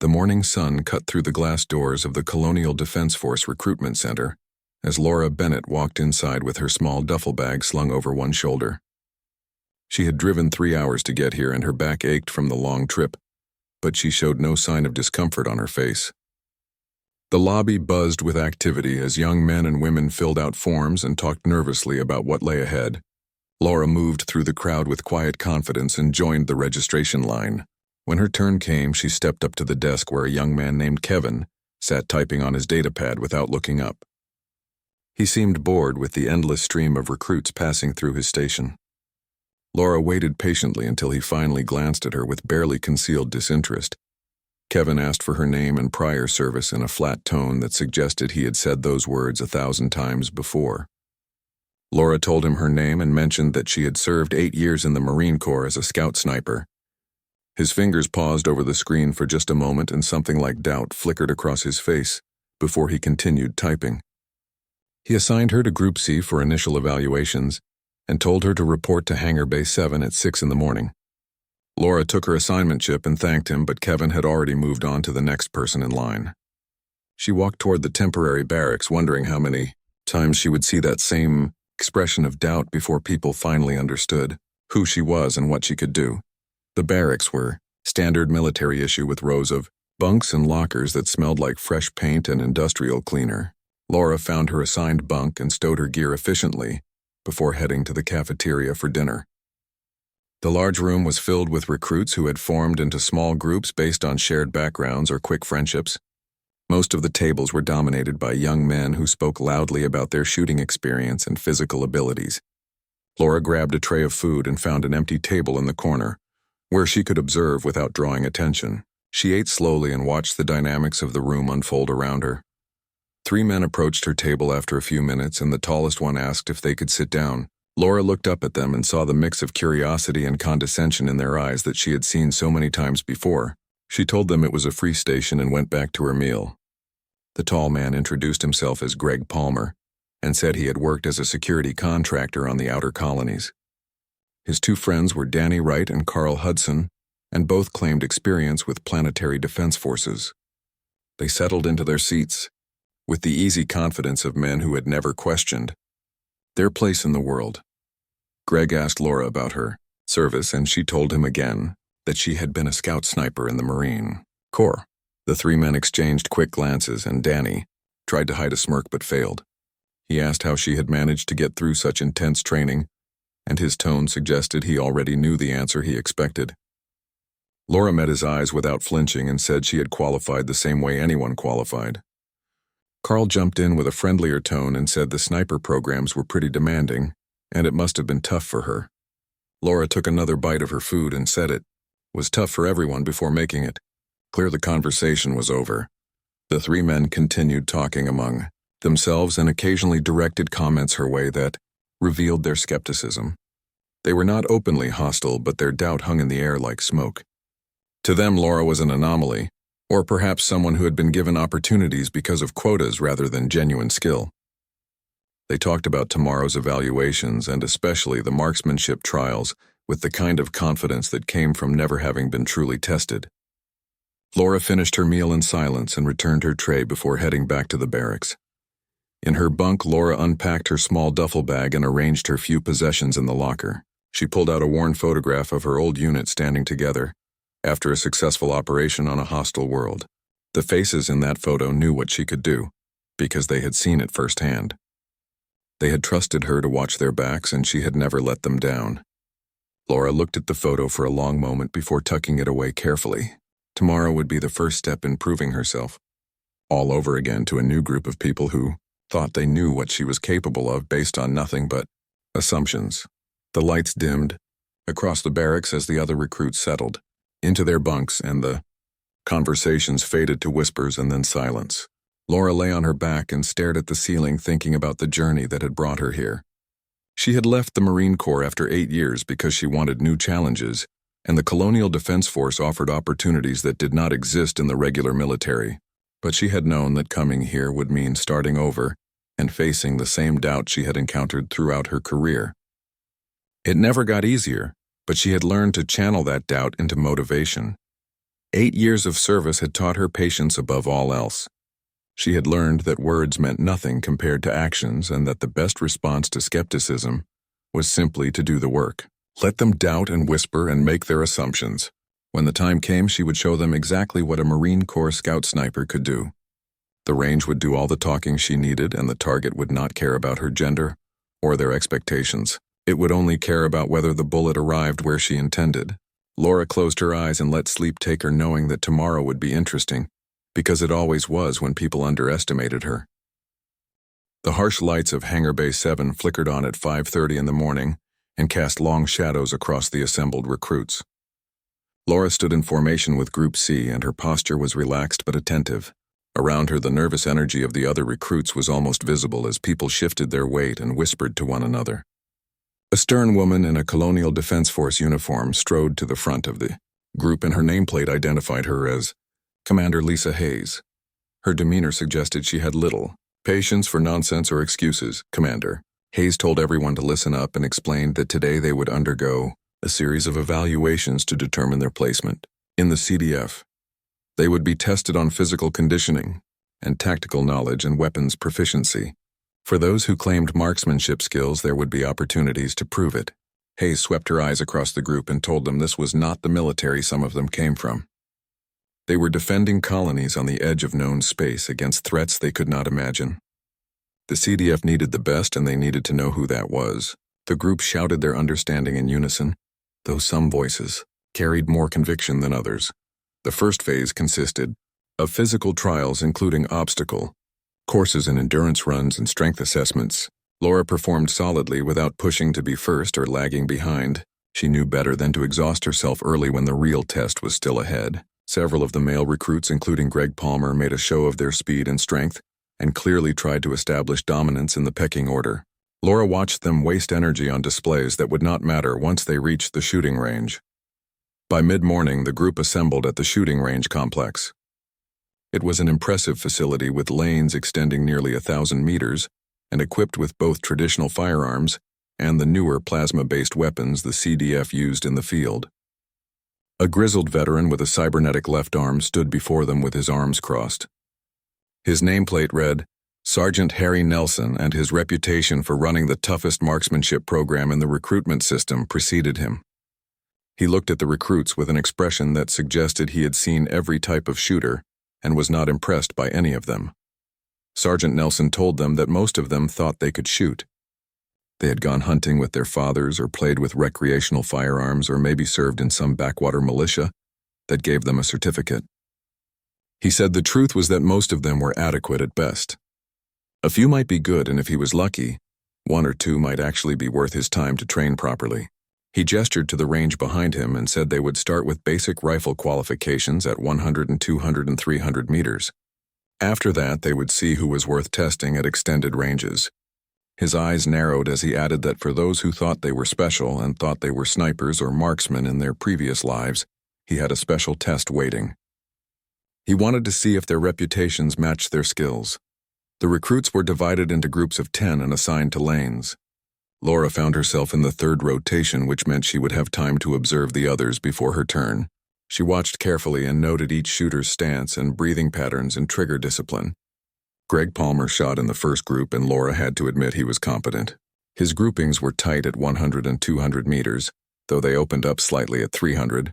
The morning sun cut through the glass doors of the Colonial Defense Force Recruitment Center as Laura Bennett walked inside with her small duffel bag slung over one shoulder. She had driven 3 hours to get here and her back ached from the long trip, but she showed no sign of discomfort on her face. The lobby buzzed with activity as young men and women filled out forms and talked nervously about what lay ahead. Laura moved through the crowd with quiet confidence and joined the registration line. When her turn came, she stepped up to the desk where a young man named Kevin sat typing on his datapad without looking up. He seemed bored with the endless stream of recruits passing through his station. Laura waited patiently until he finally glanced at her with barely concealed disinterest. Kevin asked for her name and prior service in a flat tone that suggested he had said those words 1,000 times before. Laura told him her name and mentioned that she had served 8 years in the Marine Corps as a scout sniper. His fingers paused over the screen for just a moment and something like doubt flickered across his face before he continued typing. He assigned her to Group C for initial evaluations and told her to report to Hangar Bay 7 at 6 in the morning. Laura took her assignment chip and thanked him, but Kevin had already moved on to the next person in line. She walked toward the temporary barracks, wondering how many times she would see that same expression of doubt before people finally understood who she was and what she could do. The barracks were standard military issue with rows of bunks and lockers that smelled like fresh paint and industrial cleaner. Laura found her assigned bunk and stowed her gear efficiently before heading to the cafeteria for dinner. The large room was filled with recruits who had formed into small groups based on shared backgrounds or quick friendships. Most of the tables were dominated by young men who spoke loudly about their shooting experience and physical abilities. Laura grabbed a tray of food and found an empty table in the corner, where she could observe without drawing attention. She ate slowly and watched the dynamics of the room unfold around her. 3 men approached her table after a few minutes, and the tallest one asked if they could sit down. Laura looked up at them and saw the mix of curiosity and condescension in their eyes that she had seen so many times before. She told them it was a free station and went back to her meal. The tall man introduced himself as Greg Palmer and said he had worked as a security contractor on the outer colonies. His 2 friends were Danny Wright and Carl Hudson, and both claimed experience with planetary defense forces. They settled into their seats with the easy confidence of men who had never questioned their place in the world. Greg asked Laura about her service, and she told him again that she had been a scout sniper in the Marine Corps. The 3 men exchanged quick glances, and Danny tried to hide a smirk but failed. He asked how she had managed to get through such intense training, and his tone suggested he already knew the answer he expected. Laura met his eyes without flinching and said she had qualified the same way anyone qualified. Carl jumped in with a friendlier tone and said the sniper programs were pretty demanding, and it must have been tough for her. Laura took another bite of her food and said it was tough for everyone before making it clear the conversation was over. The 3 men continued talking among themselves and occasionally directed comments her way that revealed their skepticism. They were not openly hostile, but their doubt hung in the air like smoke. To them, Laura was an anomaly, or perhaps someone who had been given opportunities because of quotas rather than genuine skill. They talked about tomorrow's evaluations and especially the marksmanship trials with the kind of confidence that came from never having been truly tested. Laura finished her meal in silence and returned her tray before heading back to the barracks. In her bunk, Laura unpacked her small duffel bag and arranged her few possessions in the locker. She pulled out a worn photograph of her old unit standing together after a successful operation on a hostile world. The faces in that photo knew what she could do, because they had seen it firsthand. They had trusted her to watch their backs, and she had never let them down. Laura looked at the photo for a long moment before tucking it away carefully. Tomorrow would be the first step in proving herself, all over again to a new group of people who thought they knew what she was capable of based on nothing but assumptions. The lights dimmed across the barracks as the other recruits settled into their bunks, and the conversations faded to whispers and then silence. Laura lay on her back and stared at the ceiling, thinking about the journey that had brought her here. She had left the Marine Corps after 8 years because she wanted new challenges, and the Colonial Defense Force offered opportunities that did not exist in the regular military. But she had known that coming here would mean starting over and facing the same doubt she had encountered throughout her career. It never got easier, but she had learned to channel that doubt into motivation. 8 years of service had taught her patience above all else. She had learned that words meant nothing compared to actions and that the best response to skepticism was simply to do the work. Let them doubt and whisper and make their assumptions. When the time came, she would show them exactly what a Marine Corps scout sniper could do. The range would do all the talking she needed, and the target would not care about her gender or their expectations. It would only care about whether the bullet arrived where she intended. Laura closed her eyes and let sleep take her, knowing that tomorrow would be interesting, because it always was when people underestimated her. The harsh lights of Hangar Bay 7 flickered on at 5:30 in the morning and cast long shadows across the assembled recruits. Laura stood in formation with Group C, and her posture was relaxed but attentive. Around her, the nervous energy of the other recruits was almost visible as people shifted their weight and whispered to one another. A stern woman in a Colonial Defense Force uniform strode to the front of the group, and her nameplate identified her as Commander Lisa Hayes. Her demeanor suggested she had little patience for nonsense or excuses. Commander Hayes told everyone to listen up and explained that today they would undergo a series of evaluations to determine their placement in the CDF. They would be tested on physical conditioning and tactical knowledge and weapons proficiency. For those who claimed marksmanship skills, there would be opportunities to prove it. Hayes swept her eyes across the group and told them this was not the military some of them came from. They were defending colonies on the edge of known space against threats they could not imagine. The CDF needed the best, and they needed to know who that was. The group shouted their understanding in unison, though some voices carried more conviction than others. The first phase consisted of physical trials, including obstacle courses and endurance runs and strength assessments. Laura performed solidly without pushing to be first or lagging behind. She knew better than to exhaust herself early when the real test was still ahead. Several of the male recruits, including Greg Palmer, made a show of their speed and strength and clearly tried to establish dominance in the pecking order. Laura watched them waste energy on displays that would not matter once they reached the shooting range. By mid-morning, the group assembled at the shooting range complex. It was an impressive facility with lanes extending nearly 1,000 meters and equipped with both traditional firearms and the newer plasma-based weapons the CDF used in the field. A grizzled veteran with a cybernetic left arm stood before them with his arms crossed. His nameplate read, Sergeant Harry Nelson, and his reputation for running the toughest marksmanship program in the recruitment system preceded him. He looked at the recruits with an expression that suggested he had seen every type of shooter and was not impressed by any of them. Sergeant Nelson told them that most of them thought they could shoot. They had gone hunting with their fathers or played with recreational firearms or maybe served in some backwater militia that gave them a certificate. He said the truth was that most of them were adequate at best. A few might be good, and if he was lucky, one or two might actually be worth his time to train properly. He gestured to the range behind him and said they would start with basic rifle qualifications at 100 and 200 and 300 meters. After that, they would see who was worth testing at extended ranges. His eyes narrowed as he added that for those who thought they were special and thought they were snipers or marksmen in their previous lives, he had a special test waiting. He wanted to see if their reputations matched their skills. The recruits were divided into groups of 10 and assigned to lanes. Laura found herself in the third rotation, which meant she would have time to observe the others before her turn. She watched carefully and noted each shooter's stance and breathing patterns and trigger discipline. Greg Palmer shot in the first group, and Laura had to admit he was competent. His groupings were tight at 100 and 200 meters, though they opened up slightly at 300.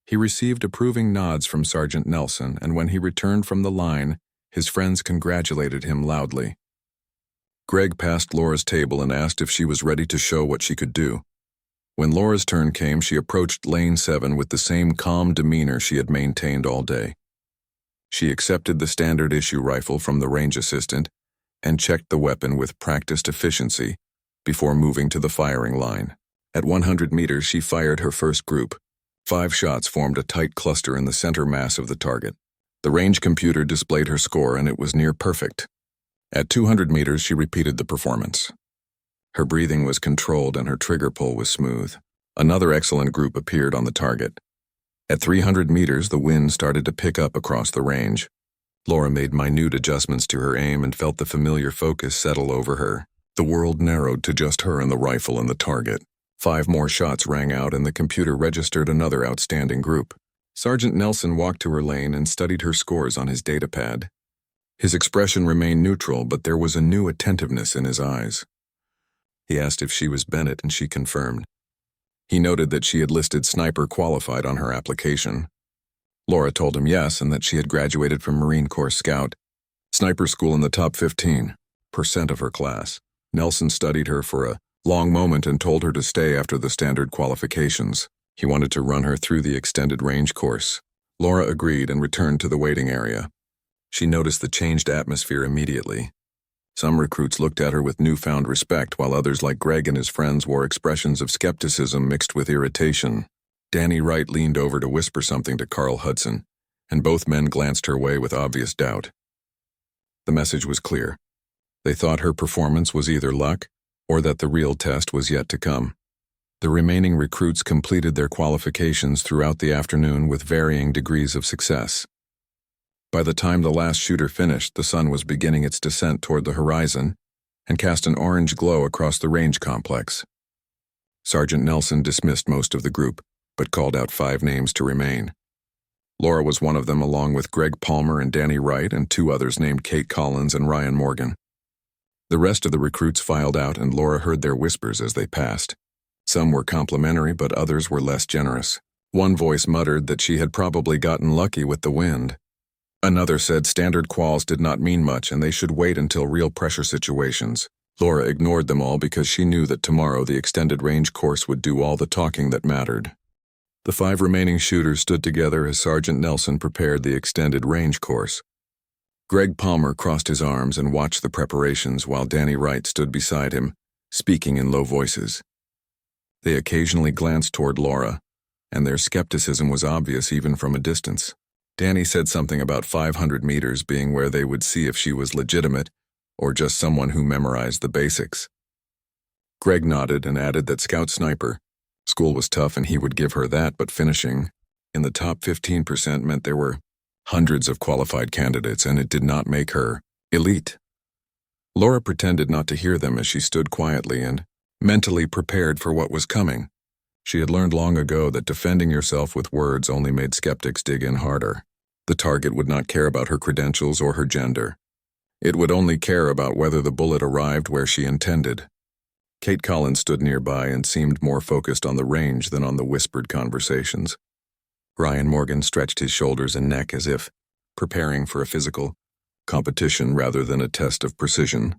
He received approving nods from Sergeant Nelson, and when he returned from the line, his friends congratulated him loudly. Greg passed Laura's table and asked if she was ready to show what she could do. When Laura's turn came, she approached Lane 7 with the same calm demeanor she had maintained all day. She accepted the standard-issue rifle from the range assistant and checked the weapon with practiced efficiency before moving to the firing line. At 100 meters, she fired her first group. 5 shots formed a tight cluster in the center mass of the target. The range computer displayed her score, and it was near perfect. At 200 meters, she repeated the performance. Her breathing was controlled and her trigger pull was smooth. Another excellent group appeared on the target. At 300 meters, the wind started to pick up across the range. Laura made minute adjustments to her aim and felt the familiar focus settle over her. The world narrowed to just her and the rifle and the target. 5 more shots rang out, and the computer registered another outstanding group. Sergeant Nelson walked to her lane and studied her scores on his datapad. His expression remained neutral, but there was a new attentiveness in his eyes. He asked if she was Bennett, and she confirmed. He noted that she had listed sniper qualified on her application. Laura told him yes, and that she had graduated from Marine Corps Scout. Sniper school in the top 15% of her class. Nelson studied her for a long moment and told her to stay after the standard qualifications. He wanted to run her through the extended range course. Laura agreed and returned to the waiting area. She noticed the changed atmosphere immediately. Some recruits looked at her with newfound respect, while others, like Greg and his friends, wore expressions of skepticism mixed with irritation. Danny Wright leaned over to whisper something to Carl Hudson, and both men glanced her way with obvious doubt. The message was clear. They thought her performance was either luck or that the real test was yet to come. The remaining recruits completed their qualifications throughout the afternoon with varying degrees of success. By the time the last shooter finished, the sun was beginning its descent toward the horizon and cast an orange glow across the range complex. Sergeant Nelson dismissed most of the group, but called out 5 names to remain. Laura was one of them, along with Greg Palmer and Danny Wright, and 2 others named Kate Collins and Ryan Morgan. The rest of the recruits filed out, and Laura heard their whispers as they passed. Some were complimentary, but others were less generous. One voice muttered that she had probably gotten lucky with the wind. Another said standard quals did not mean much and they should wait until real pressure situations. Laura ignored them all because she knew that tomorrow the extended range course would do all the talking that mattered. The 5 remaining shooters stood together as Sergeant Nelson prepared the extended range course. Greg Palmer crossed his arms and watched the preparations while Danny Wright stood beside him, speaking in low voices. They occasionally glanced toward Laura, and their skepticism was obvious even from a distance. Danny said something about 500 meters being where they would see if she was legitimate or just someone who memorized the basics. Greg nodded and added that Scout Sniper school was tough and he would give her that, but finishing in the top 15% meant there were hundreds of qualified candidates, and it did not make her elite. Laura pretended not to hear them as she stood quietly and mentally prepared for what was coming. She had learned long ago that defending yourself with words only made skeptics dig in harder. The target would not care about her credentials or her gender. It would only care about whether the bullet arrived where she intended. Kate Collins stood nearby and seemed more focused on the range than on the whispered conversations. Ryan Morgan stretched his shoulders and neck as if preparing for a physical competition rather than a test of precision.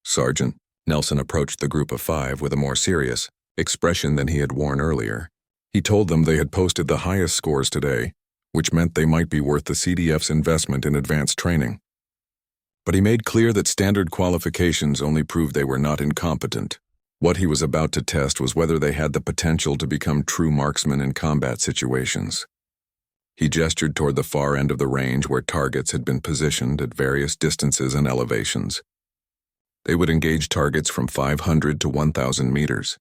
Sergeant Nelson approached the group of 5 with a more serious expression than he had worn earlier. He told them they had posted the highest scores today, which meant they might be worth the CDF's investment in advanced training. But he made clear that standard qualifications only proved they were not incompetent. What he was about to test was whether they had the potential to become true marksmen in combat situations. He gestured toward the far end of the range where targets had been positioned at various distances and elevations. They would engage targets from 500 to 1,000 meters.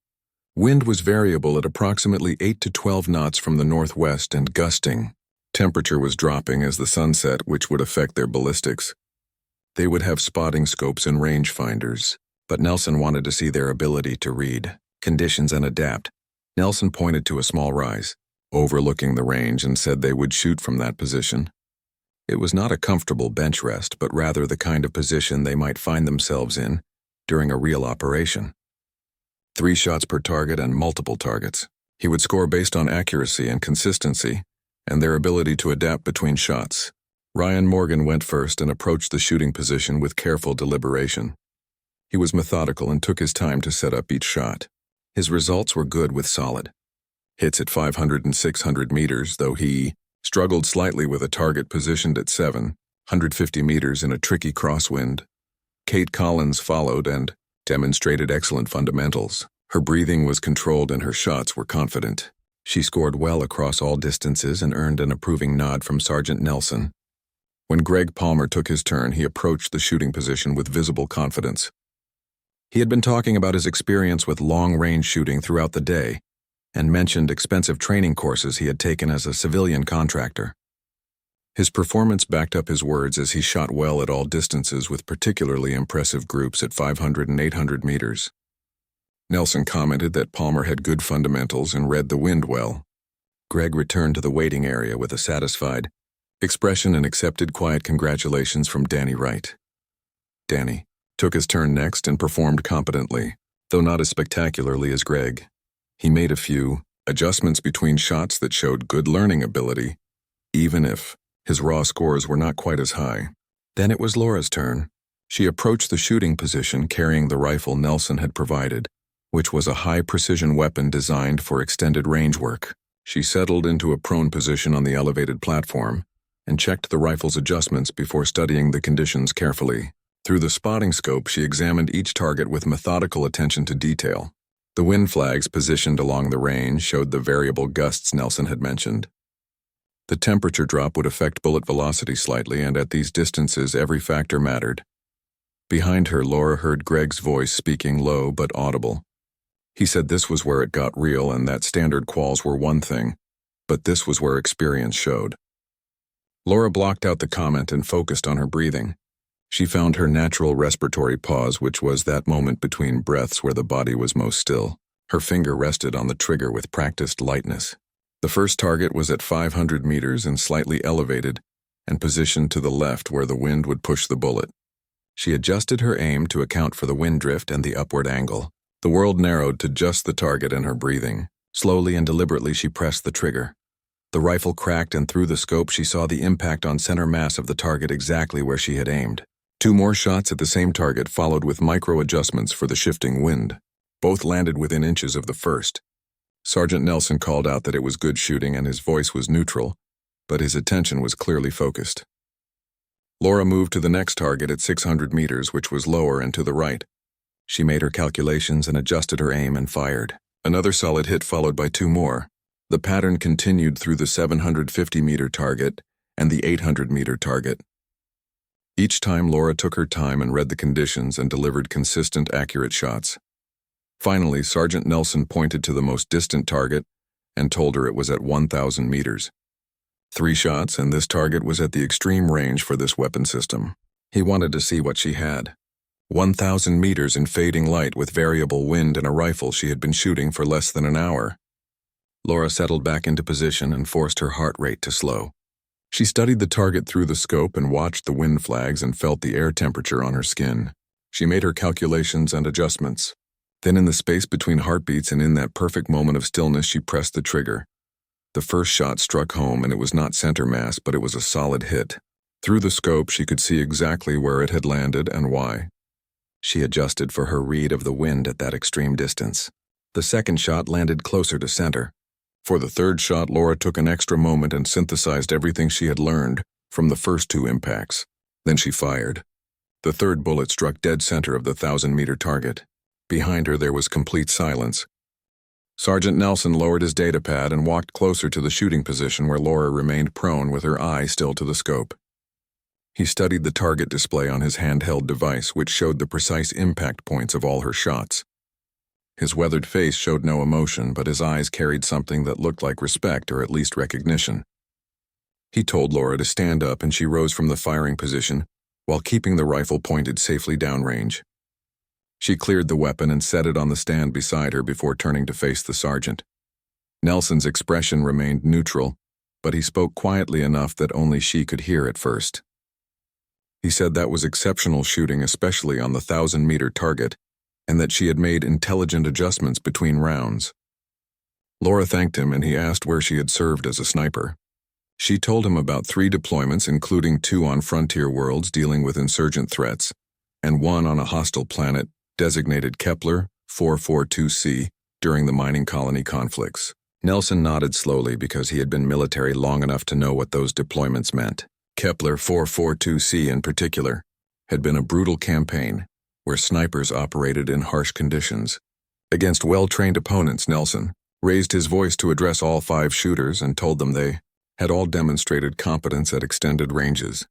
Wind was variable at approximately 8 to 12 knots from the northwest and gusting. Temperature was dropping as the sun set, which would affect their ballistics. They would have spotting scopes and rangefinders, but Nelson wanted to see their ability to read conditions and adapt. Nelson pointed to a small rise, overlooking the range, and said they would shoot from that position. It was not a comfortable bench rest, but rather the kind of position they might find themselves in during a real operation. 3 shots per target and multiple targets. He would score based on accuracy and consistency, and their ability to adapt between shots. Ryan Morgan went first and approached the shooting position with careful deliberation. He was methodical and took his time to set up each shot. His results were good with solid hits at 500 and 600 meters, though he struggled slightly with a target positioned at 750 meters in a tricky crosswind. Kate Collins followed and demonstrated excellent fundamentals. Her breathing was controlled and her shots were confident. She scored well across all distances and earned an approving nod from Sergeant Nelson. When Greg Palmer took his turn, he approached the shooting position with visible confidence. He had been talking about his experience with long-range shooting throughout the day and mentioned expensive training courses he had taken as a civilian contractor. His performance backed up his words as he shot well at all distances with particularly impressive groups at 500 and 800 meters. Nelson commented that Palmer had good fundamentals and read the wind well. Greg returned to the waiting area with a satisfied expression and accepted quiet congratulations from Danny Wright. Danny took his turn next and performed competently, though not as spectacularly as Greg. He made a few adjustments between shots that showed good learning ability, even if his raw scores were not quite as high. Then it was Laura's turn. She approached the shooting position carrying the rifle Nelson had provided, which was a high-precision weapon designed for extended range work. She settled into a prone position on the elevated platform and checked the rifle's adjustments before studying the conditions carefully. Through the spotting scope, she examined each target with methodical attention to detail. The wind flags positioned along the range showed the variable gusts Nelson had mentioned. The temperature drop would affect bullet velocity slightly, and at these distances, every factor mattered. Behind her, Laura heard Greg's voice speaking low but audible. He said this was where it got real and that standard quals were one thing, but this was where experience showed. Laura blocked out the comment and focused on her breathing. She found her natural respiratory pause, which was that moment between breaths where the body was most still. Her finger rested on the trigger with practiced lightness. The first target was at 500 meters and slightly elevated and positioned to the left where the wind would push the bullet. She adjusted her aim to account for the wind drift and the upward angle. The world narrowed to just the target and her breathing. Slowly and deliberately she pressed the trigger. The rifle cracked, and through the scope she saw the impact on center mass of the target exactly where she had aimed. 2 more shots at the same target followed with micro-adjustments for the shifting wind. Both landed within inches of the first. Sergeant Nelson called out that it was good shooting and his voice was neutral, but his attention was clearly focused. Laura moved to the next target at 600 meters, which was lower and to the right. She made her calculations and adjusted her aim and fired. Another solid hit followed by 2 more. The pattern continued through the 750-meter target and the 800-meter target. Each time Laura took her time and read the conditions and delivered consistent, accurate shots. Finally, Sergeant Nelson pointed to the most distant target and told her it was at 1,000 meters. 3 shots, and this target was at the extreme range for this weapon system. He wanted to see what she had. 1,000 meters in fading light with variable wind and a rifle she had been shooting for less than an hour. Laura settled back into position and forced her heart rate to slow. She studied the target through the scope and watched the wind flags and felt the air temperature on her skin. She made her calculations and adjustments. Then in the space between heartbeats and in that perfect moment of stillness, she pressed the trigger. The first shot struck home, and it was not center mass, but it was a solid hit. Through the scope, she could see exactly where it had landed and why. She adjusted for her read of the wind at that extreme distance. The second shot landed closer to center. For the third shot, Laura took an extra moment and synthesized everything she had learned from the first 2 impacts. Then she fired. The third bullet struck dead center of the 1,000-meter target. Behind her there was complete silence. Sergeant Nelson lowered his datapad and walked closer to the shooting position where Laura remained prone with her eye still to the scope. He studied the target display on his handheld device, which showed the precise impact points of all her shots. His weathered face showed no emotion, but his eyes carried something that looked like respect, or at least recognition. He told Laura to stand up, and she rose from the firing position while keeping the rifle pointed safely downrange. She cleared the weapon and set it on the stand beside her before turning to face the sergeant. Nelson's expression remained neutral, but he spoke quietly enough that only she could hear at first. He said that was exceptional shooting, especially on the 1,000-meter target, and that she had made intelligent adjustments between rounds. Laura thanked him, and he asked where she had served as a sniper. She told him about 3 deployments, including 2 on frontier worlds dealing with insurgent threats, and 1 on a hostile planet designated Kepler 442c during the mining colony conflicts. Nelson nodded slowly because he had been military long enough to know what those deployments meant. Kepler 442c in particular had been a brutal campaign where snipers operated in harsh conditions. Against well-trained opponents, Nelson raised his voice to address all 5 shooters and told them they had all demonstrated competence at extended ranges.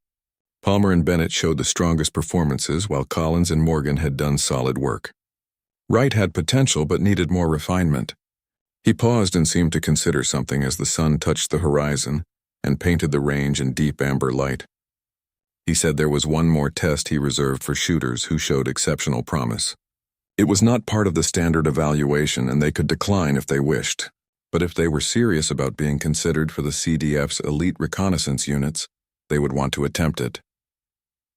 Palmer and Bennett showed the strongest performances, while Collins and Morgan had done solid work. Wright had potential but needed more refinement. He paused and seemed to consider something as the sun touched the horizon and painted the range in deep amber light. He said there was 1 more test he reserved for shooters who showed exceptional promise. It was not part of the standard evaluation, and they could decline if they wished. But if they were serious about being considered for the CDF's elite reconnaissance units, they would want to attempt it.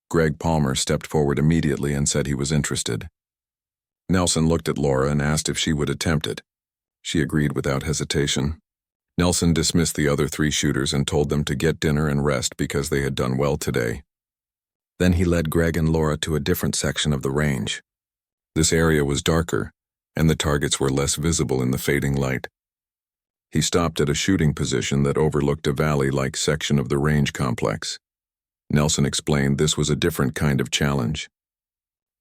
Greg Palmer stepped forward immediately and said he was interested. Nelson looked at Laura and asked if she would attempt it. She agreed without hesitation. Nelson dismissed the other 3 shooters and told them to get dinner and rest because they had done well today. Then he led Greg and Laura to a different section of the range. This area was darker, and the targets were less visible in the fading light. He stopped at a shooting position that overlooked a valley-like section of the range complex. Nelson explained this was a different kind of challenge.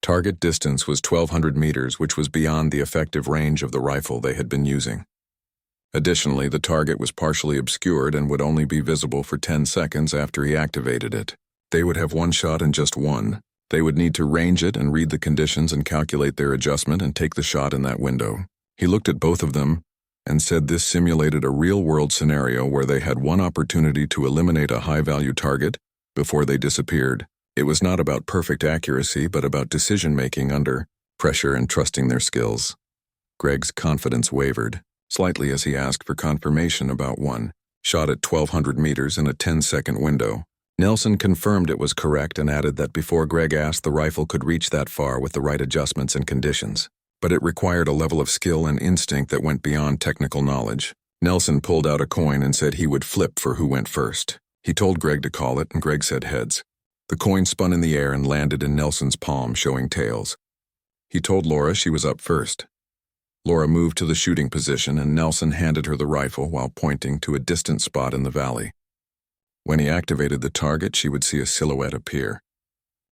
Target distance was 1,200 meters, which was beyond the effective range of the rifle they had been using. Additionally, the target was partially obscured and would only be visible for 10 seconds after he activated it. They would have one shot and just one. They would need to range it and read the conditions and calculate their adjustment and take the shot in that window. He looked at both of them and said this simulated a real-world scenario where they had one opportunity to eliminate a high-value target before they disappeared. It was not about perfect accuracy, but about decision-making under pressure and trusting their skills. Greg's confidence wavered slightly as he asked for confirmation about one shot at 1,200 meters in a 10-second window. Nelson confirmed it was correct and added that before Greg asked, the rifle could reach that far with the right adjustments and conditions. But it required a level of skill and instinct that went beyond technical knowledge. Nelson pulled out a coin and said he would flip for who went first. He told Greg to call it, and Greg said heads. The coin spun in the air and landed in Nelson's palm, showing tails. He told Laura she was up first. Laura moved to the shooting position, and Nelson handed her the rifle while pointing to a distant spot in the valley. When he activated the target, she would see a silhouette appear.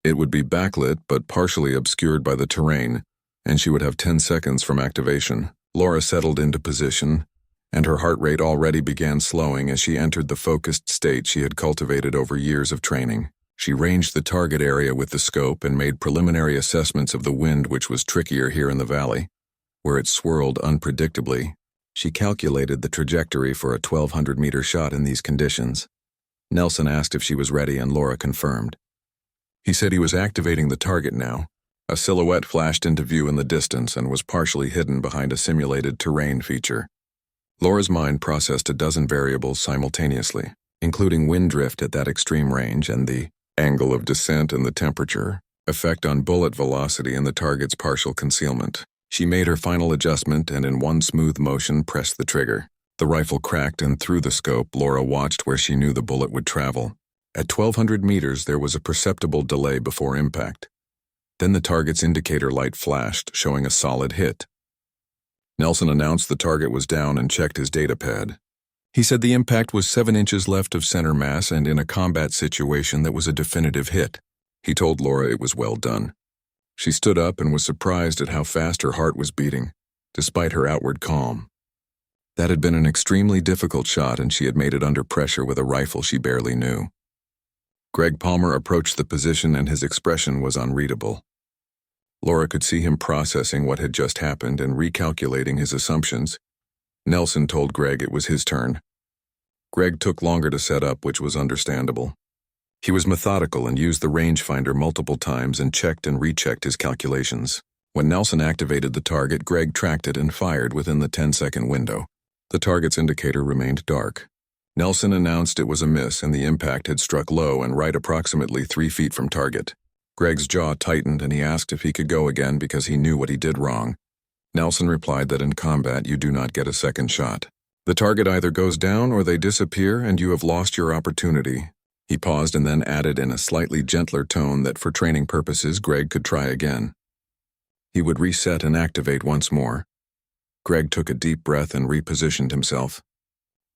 It would be backlit but partially obscured by the terrain, and she would have 10 seconds from activation. Laura settled into position, and her heart rate already began slowing as she entered the focused state she had cultivated over years of training. She ranged the target area with the scope and made preliminary assessments of the wind, which was trickier here in the valley, where it swirled unpredictably. She calculated the trajectory for a 1,200-meter shot in these conditions. Nelson asked if she was ready, and Laura confirmed. He said he was activating the target now. A silhouette flashed into view in the distance and was partially hidden behind a simulated terrain feature. Laura's mind processed a dozen variables simultaneously, including wind drift at that extreme range and the angle of descent and the temperature, effect on bullet velocity and the target's partial concealment. She made her final adjustment and in one smooth motion pressed the trigger. The rifle cracked, and through the scope, Laura watched where she knew the bullet would travel. At 1,200 meters, there was a perceptible delay before impact. Then the target's indicator light flashed, showing a solid hit. Nelson announced the target was down and checked his data pad. He said the impact was 7 inches left of center mass and in a combat situation that was a definitive hit. He told Laura it was well done. She stood up and was surprised at how fast her heart was beating, despite her outward calm. That had been an extremely difficult shot, and she had made it under pressure with a rifle she barely knew. Greg Palmer approached the position, and his expression was unreadable. Laura could see him processing what had just happened and recalculating his assumptions. Nelson told Greg it was his turn. Greg took longer to set up, which was understandable. He was methodical and used the rangefinder multiple times and checked and rechecked his calculations. When Nelson activated the target, Greg tracked it and fired within the 10-second window. The target's indicator remained dark. Nelson announced it was a miss and the impact had struck low and right approximately 3 feet from target. Greg's jaw tightened and he asked if he could go again because he knew what he did wrong. Nelson replied that in combat you do not get a second shot. The target either goes down or they disappear and you have lost your opportunity. He paused and then added in a slightly gentler tone that for training purposes Greg could try again. He would reset and activate once more. Greg took a deep breath and repositioned himself.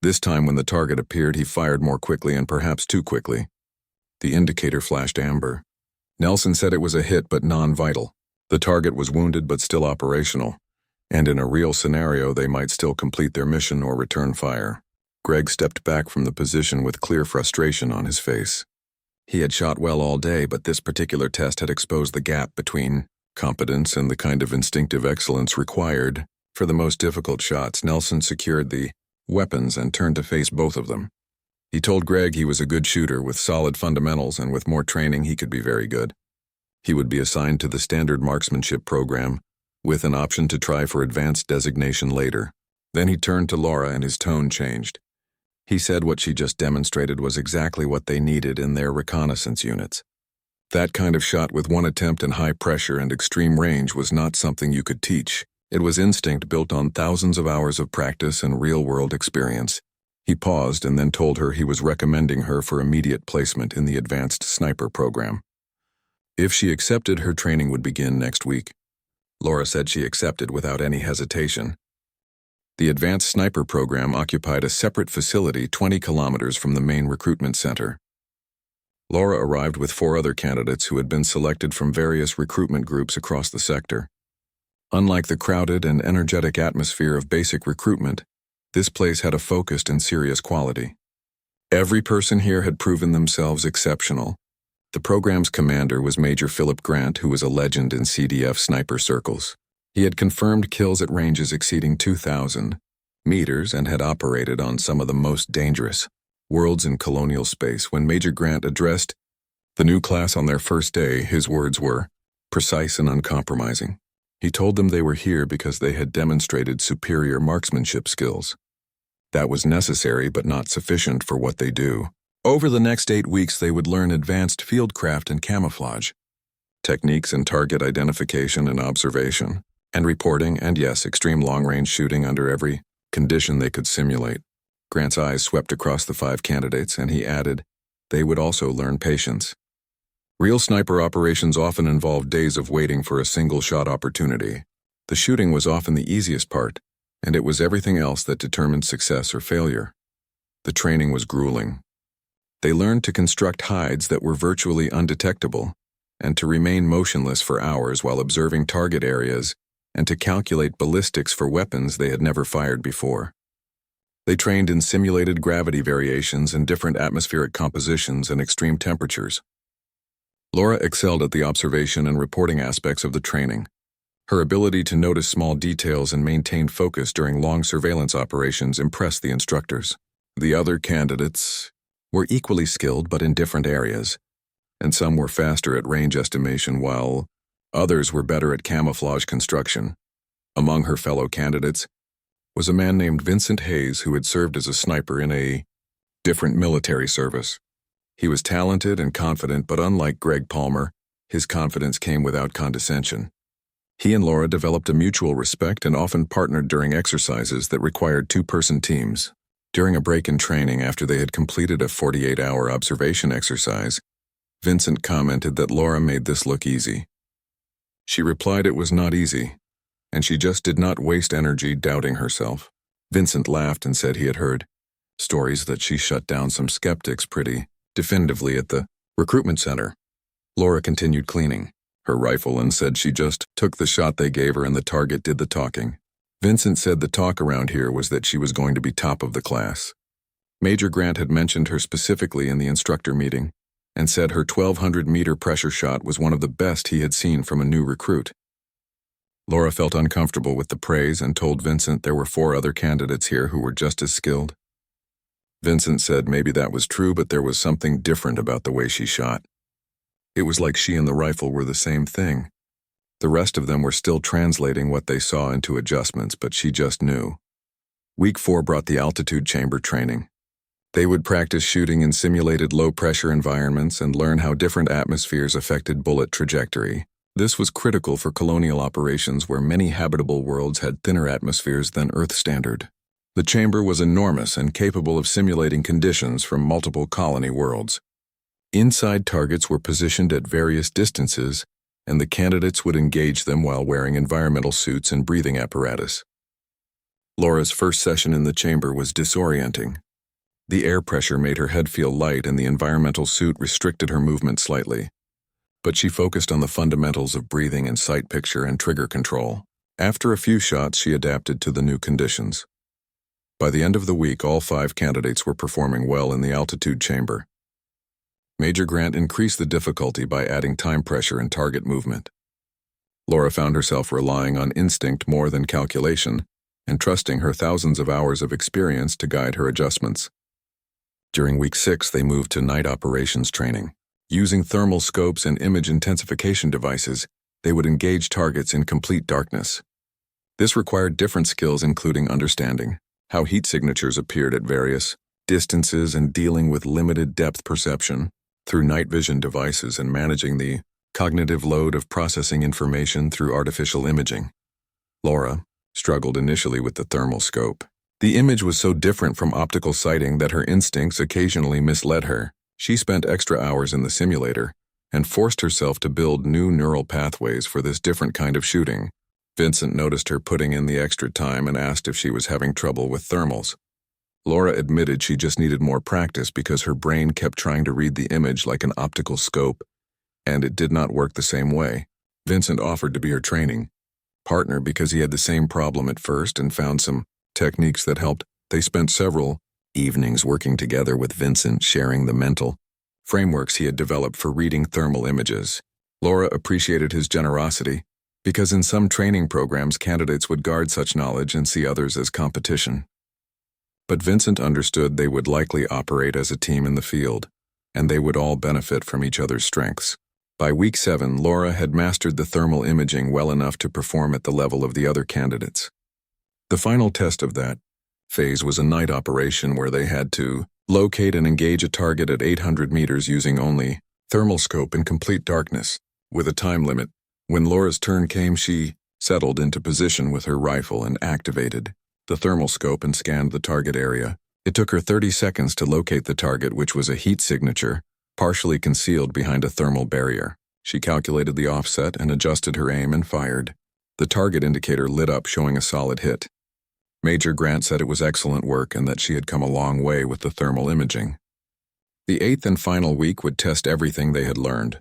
This time when the target appeared, he fired more quickly and perhaps too quickly. The indicator flashed amber. Nelson said it was a hit but non-vital. The target was wounded but still operational, and in a real scenario they might still complete their mission or return fire. Greg stepped back from the position with clear frustration on his face. He had shot well all day, but this particular test had exposed the gap between competence and the kind of instinctive excellence required. For the most difficult shots, Nelson secured the weapons and turned to face both of them. He told Greg he was a good shooter with solid fundamentals, and with more training he could be very good. He would be assigned to the standard marksmanship program, with an option to try for advanced designation later. Then he turned to Laura and his tone changed. He said what she just demonstrated was exactly what they needed in their reconnaissance units. That kind of shot with one attempt in high pressure and extreme range was not something you could teach. It was instinct built on thousands of hours of practice and real-world experience. He paused and then told her he was recommending her for immediate placement in the Advanced Sniper program. If she accepted, her training would begin next week. Laura said she accepted without any hesitation. The Advanced Sniper program occupied a separate facility 20 kilometers from the main recruitment center. Laura arrived with 4 other candidates who had been selected from various recruitment groups across the sector. Unlike the crowded and energetic atmosphere of basic recruitment, this place had a focused and serious quality. Every person here had proven themselves exceptional. The program's commander was Major Philip Grant, who was a legend in CDF sniper circles. He had confirmed kills at ranges exceeding 2,000 meters and had operated on some of the most dangerous worlds in colonial space. When Major Grant addressed the new class on their first day, his words were precise and uncompromising. He told them they were here because they had demonstrated superior marksmanship skills. That was necessary but not sufficient for what they do. Over the next 8 weeks, they would learn advanced fieldcraft and camouflage, techniques in target identification and observation, and reporting, and yes, extreme long-range shooting under every condition they could simulate. Grant's eyes swept across the 5 candidates, and he added, they would also learn patience. Real sniper operations often involved days of waiting for a single-shot opportunity. The shooting was often the easiest part, and it was everything else that determined success or failure. The training was grueling. They learned to construct hides that were virtually undetectable, and to remain motionless for hours while observing target areas, and to calculate ballistics for weapons they had never fired before. They trained in simulated gravity variations and different atmospheric compositions and extreme temperatures. Laura excelled at the observation and reporting aspects of the training. Her ability to notice small details and maintain focus during long surveillance operations impressed the instructors. The other candidates were equally skilled but in different areas, and some were faster at range estimation while others were better at camouflage construction. Among her fellow candidates was a man named Vincent Hayes who had served as a sniper in a different military service. He was talented and confident, but unlike Greg Palmer, his confidence came without condescension. He and Laura developed a mutual respect and often partnered during exercises that required 2-person teams. During a break in training after they had completed a 48-hour observation exercise, Vincent commented that Laura made this look easy. She replied it was not easy, and she just did not waste energy doubting herself. Vincent laughed and said he had heard stories that she shut down some skeptics pretty definitively at the recruitment center. Laura continued cleaning her rifle and said she just took the shot they gave her and the target did the talking. Vincent said the talk around here was that she was going to be top of the class. Major Grant had mentioned her specifically in the instructor meeting and said her 1,200-meter pressure shot was one of the best he had seen from a new recruit. Laura felt uncomfortable with the praise and told Vincent there were 4 other candidates here who were just as skilled. Vincent said maybe that was true, but there was something different about the way she shot. It was like she and the rifle were the same thing. The rest of them were still translating what they saw into adjustments, but she just knew. Week 4 brought the altitude chamber training. They would practice shooting in simulated low-pressure environments and learn how different atmospheres affected bullet trajectory. This was critical for colonial operations where many habitable worlds had thinner atmospheres than Earth standard. The chamber was enormous and capable of simulating conditions from multiple colony worlds. Inside targets were positioned at various distances, and the candidates would engage them while wearing environmental suits and breathing apparatus. Laura's first session in the chamber was disorienting. The air pressure made her head feel light and the environmental suit restricted her movement slightly. But she focused on the fundamentals of breathing and sight picture and trigger control. After a few shots, she adapted to the new conditions. By the end of the week, all 5 candidates were performing well in the altitude chamber. Major Grant increased the difficulty by adding time pressure and target movement. Laura found herself relying on instinct more than calculation and trusting her thousands of hours of experience to guide her adjustments. During week 6, they moved to night operations training. Using thermal scopes and image intensification devices, they would engage targets in complete darkness. This required different skills, including understanding how heat signatures appeared at various distances and dealing with limited depth perception through night vision devices and managing the cognitive load of processing information through artificial imaging. Laura struggled initially with the thermal scope. The image was so different from optical sighting that her instincts occasionally misled her. She spent extra hours in the simulator and forced herself to build new neural pathways for this different kind of shooting. Vincent noticed her putting in the extra time and asked if she was having trouble with thermals. Laura admitted she just needed more practice because her brain kept trying to read the image like an optical scope, and it did not work the same way. Vincent offered to be her training partner because he had the same problem at first and found some techniques that helped. They spent several evenings working together with Vincent, sharing the mental frameworks he had developed for reading thermal images. Laura appreciated his generosity because in some training programs candidates would guard such knowledge and see others as competition. But Vincent understood they would likely operate as a team in the field, and they would all benefit from each other's strengths. By week 7, Laura had mastered the thermal imaging well enough to perform at the level of the other candidates. The final test of that phase was a night operation where they had to locate and engage a target at 800 meters using only thermal scope in complete darkness, with a time limit. When Laura's turn came, she settled into position with her rifle and activated the thermal scope and scanned the target area. It took her 30 seconds to locate the target, which was a heat signature, partially concealed behind a thermal barrier. She calculated the offset and adjusted her aim and fired. The target indicator lit up, showing a solid hit. Major Grant said it was excellent work and that she had come a long way with the thermal imaging. The 8th and final week would test everything they had learned.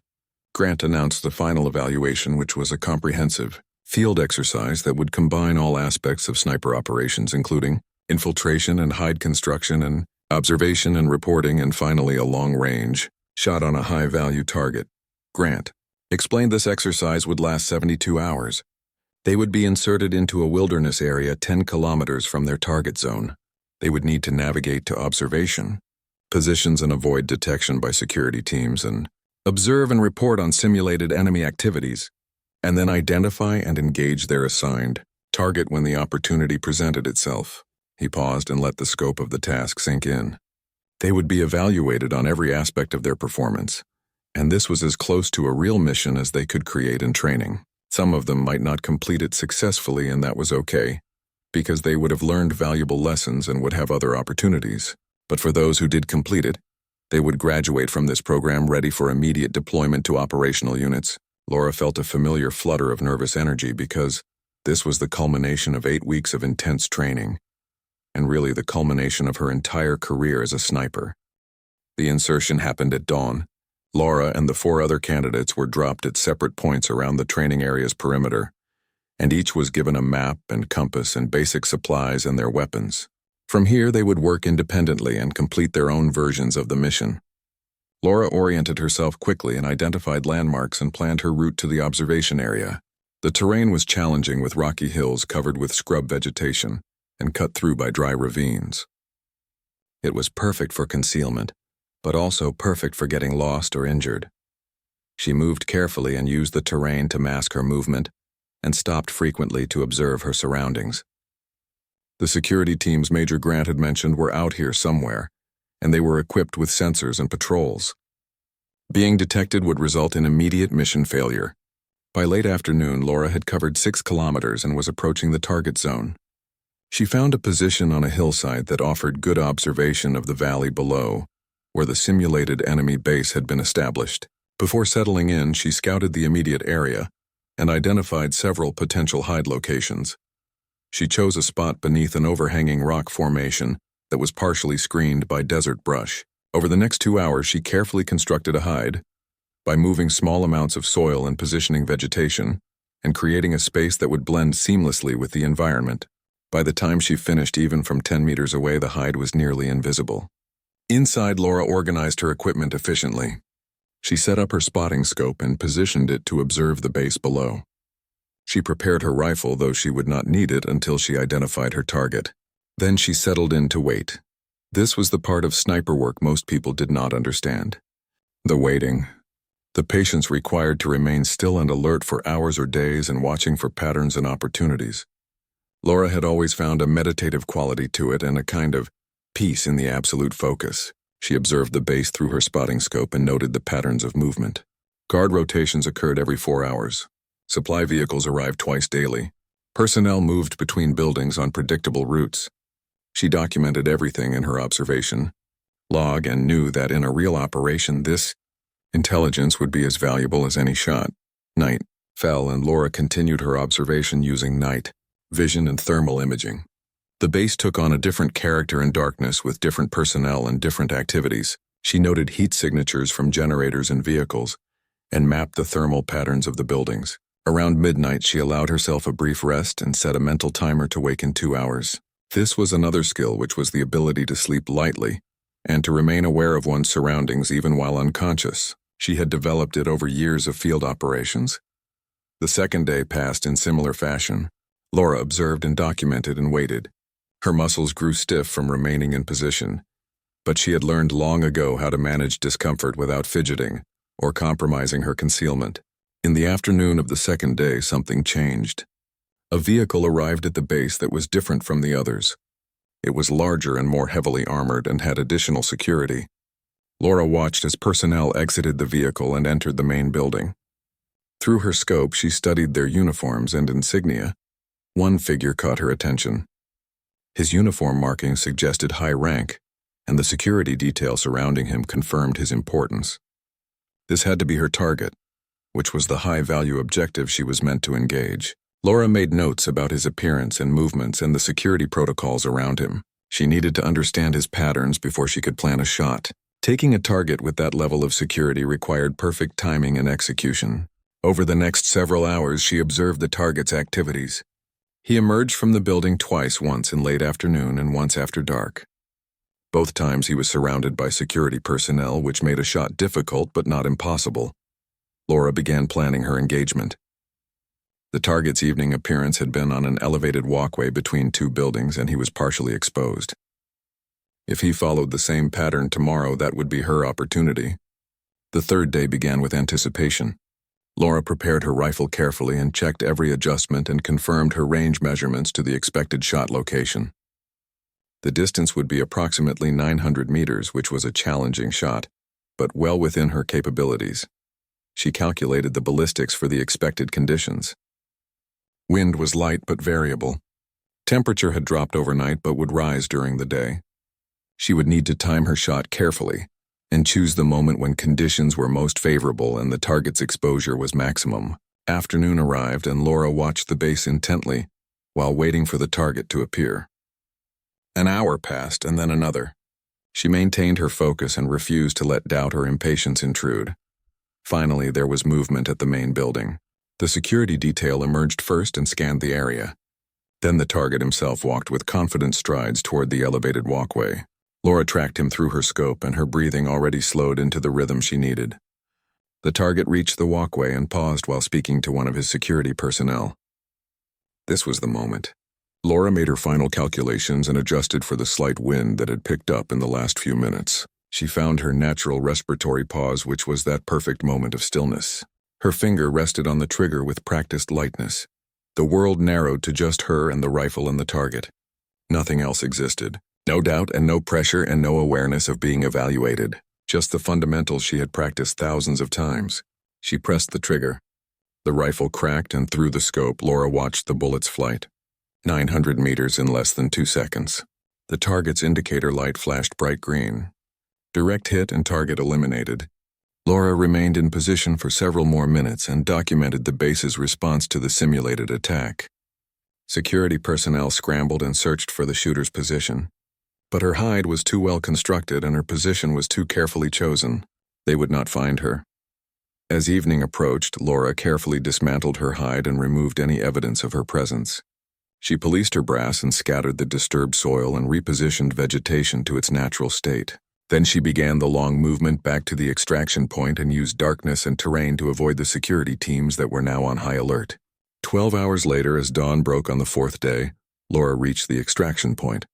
Grant announced the final evaluation, which was a comprehensive field exercise that would combine all aspects of sniper operations, including infiltration and hide construction and observation and reporting, and finally a long-range shot on a high-value target. Grant explained this exercise would last 72 hours. They would be inserted into a wilderness area 10 kilometers from their target zone. They would need to navigate to observation positions and avoid detection by security teams, and observe and report on simulated enemy activities, and then identify and engage their assigned target when the opportunity presented itself. He paused and let the scope of the task sink in. They would be evaluated on every aspect of their performance, and this was as close to a real mission as they could create in training. Some of them might not complete it successfully, and that was okay, because they would have learned valuable lessons and would have other opportunities. But for those who did complete it, they would graduate from this program ready for immediate deployment to operational units. Laura felt a familiar flutter of nervous energy because this was the culmination of 8 weeks of intense training, and really the culmination of her entire career as a sniper. The insertion happened at dawn. Laura and the 4 other candidates were dropped at separate points around the training area's perimeter, and each was given a map and compass and basic supplies and their weapons. From here, they would work independently and complete their own versions of the mission. Laura oriented herself quickly and identified landmarks and planned her route to the observation area. The terrain was challenging, with rocky hills covered with scrub vegetation and cut through by dry ravines. It was perfect for concealment, but also perfect for getting lost or injured. She moved carefully and used the terrain to mask her movement and stopped frequently to observe her surroundings. The security teams Major Grant had mentioned were out here somewhere, and they were equipped with sensors and patrols. Being detected would result in immediate mission failure. By late afternoon, Laura had covered 6 kilometers and was approaching the target zone. She found a position on a hillside that offered good observation of the valley below, where the simulated enemy base had been established. Before settling in, she scouted the immediate area and identified several potential hide locations. She chose a spot beneath an overhanging rock formation that was partially screened by desert brush. Over the next 2 hours, she carefully constructed a hide by moving small amounts of soil and positioning vegetation and creating a space that would blend seamlessly with the environment. By the time she finished, even from 10 meters away, the hide was nearly invisible. Inside, Laura organized her equipment efficiently. She set up her spotting scope and positioned it to observe the base below. She prepared her rifle, though she would not need it until she identified her target. Then she settled in to wait. This was the part of sniper work most people did not understand. The waiting. The patience required to remain still and alert for hours or days and watching for patterns and opportunities. Laura had always found a meditative quality to it and a kind of peace in the absolute focus. She observed the base through her spotting scope and noted the patterns of movement. Guard rotations occurred every 4 hours. Supply vehicles arrived twice daily. Personnel moved between buildings on predictable routes. She documented everything in her observation log and knew that in a real operation this intelligence would be as valuable as any shot. Night fell and Laura continued her observation using night vision and thermal imaging. The base took on a different character in darkness with different personnel and different activities. She noted heat signatures from generators and vehicles and mapped the thermal patterns of the buildings. Around midnight, she allowed herself a brief rest and set a mental timer to wake in 2 hours. This was another skill, which was the ability to sleep lightly and to remain aware of one's surroundings even while unconscious. She had developed it over years of field operations. The second day passed in similar fashion. Laura observed and documented and waited. Her muscles grew stiff from remaining in position, but she had learned long ago how to manage discomfort without fidgeting or compromising her concealment. In the afternoon of the second day, something changed. A vehicle arrived at the base that was different from the others. It was larger and more heavily armored and had additional security. Laura watched as personnel exited the vehicle and entered the main building. Through her scope, she studied their uniforms and insignia. One figure caught her attention. His uniform markings suggested high rank, and the security detail surrounding him confirmed his importance. This had to be her target, which was the high-value objective she was meant to engage. Laura made notes about his appearance and movements and the security protocols around him. She needed to understand his patterns before she could plan a shot. Taking a target with that level of security required perfect timing and execution. Over the next several hours, she observed the target's activities. He emerged from the building twice, once in late afternoon and once after dark. Both times he was surrounded by security personnel, which made a shot difficult but not impossible. Laura began planning her engagement. The target's evening appearance had been on an elevated walkway between 2 buildings, and he was partially exposed. If he followed the same pattern tomorrow, that would be her opportunity. The third day began with anticipation. Laura prepared her rifle carefully and checked every adjustment and confirmed her range measurements to the expected shot location. The distance would be approximately 900 meters, which was a challenging shot, but well within her capabilities. She calculated the ballistics for the expected conditions. Wind was light but variable. Temperature had dropped overnight but would rise during the day. She would need to time her shot carefully and choose the moment when conditions were most favorable and the target's exposure was maximum. Afternoon arrived and Laura watched the base intently while waiting for the target to appear. An hour passed and then another. She maintained her focus and refused to let doubt or impatience intrude. Finally, there was movement at the main building. The security detail emerged first and scanned the area. Then the target himself walked with confident strides toward the elevated walkway. Laura tracked him through her scope, and her breathing already slowed into the rhythm she needed. The target reached the walkway and paused while speaking to one of his security personnel. This was the moment. Laura made her final calculations and adjusted for the slight wind that had picked up in the last few minutes. She found her natural respiratory pause, which was that perfect moment of stillness. Her finger rested on the trigger with practiced lightness. The world narrowed to just her and the rifle and the target. Nothing else existed. No doubt and no pressure and no awareness of being evaluated. Just the fundamentals she had practiced thousands of times. She pressed the trigger. The rifle cracked, and through the scope, Laura watched the bullet's flight. 900 meters in less than 2 seconds. The target's indicator light flashed bright green. Direct hit and target eliminated. Laura remained in position for several more minutes and documented the base's response to the simulated attack. Security personnel scrambled and searched for the shooter's position. But her hide was too well constructed and her position was too carefully chosen. They would not find her. As evening approached, Laura carefully dismantled her hide and removed any evidence of her presence. She policed her brass and scattered the disturbed soil and repositioned vegetation to its natural state. Then she began the long movement back to the extraction point and used darkness and terrain to avoid the security teams that were now on high alert. 12 hours later, as dawn broke on the 4th day, Laura reached the extraction point.